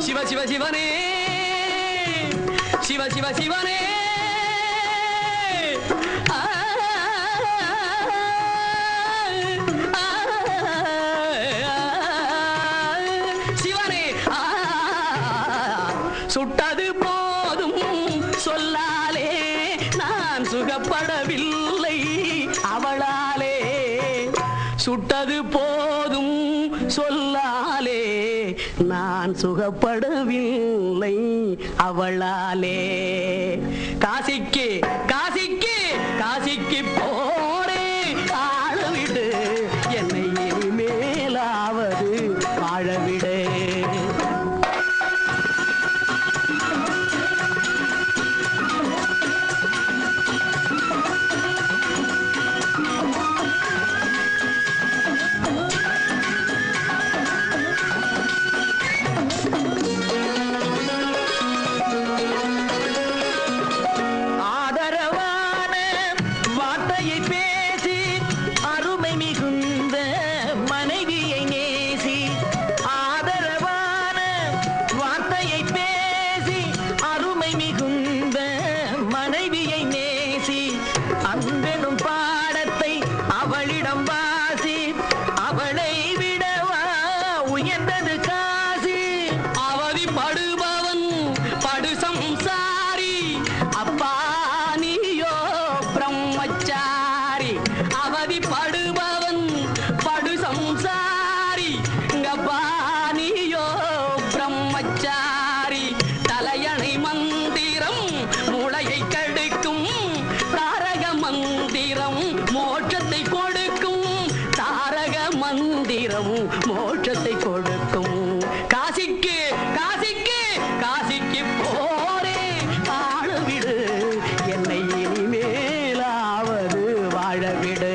சிவ சிவ சிவனே சிவ சிவ சிவனே சிவனே சுட்டது போதும் சொல்லாலே நான் சுகப்படவில்லை அவளாலே சுட்டது போதும் சொல்லாலே நான் சுகப்படவில்லை அவளாலே காசிக்கு காசிக்கு காசிக்கு போரே ஆளவிடு என்னை இனிமேலாவது வாழவிடு மோட்சத்தை கொடுக்கும் காசிக்கு காசிக்கு காசிக்கு போரே ஆளவிடு என்னை இனிமேலாவது வாழவிடு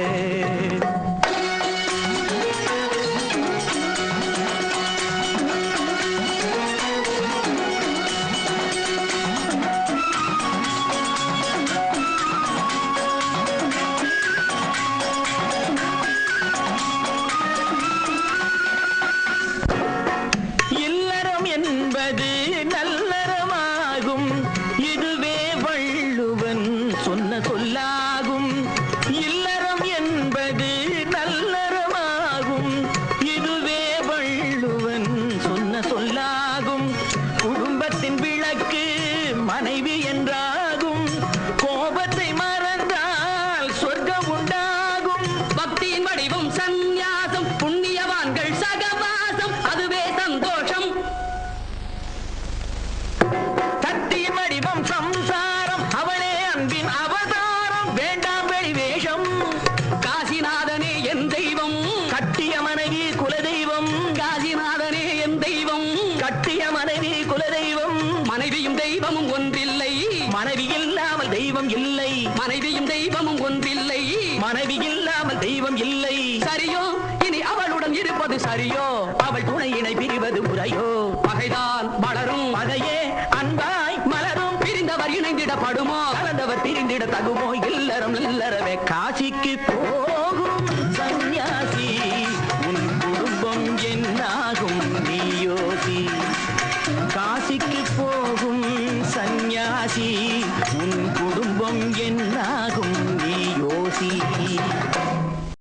சரியோ இனி அவளுடன் இருப்பது சரியோ அவள் துணையினை பிரிவது முறையோ பகைதான் வளரும் பகையே அன்பாய் மலரும் பிரிந்தவர் இணைந்திடப்படுமோ கலந்தவர் பிரிந்திட தகுமோ இல்லறம் இல்லறவே காசிக்கு போகும்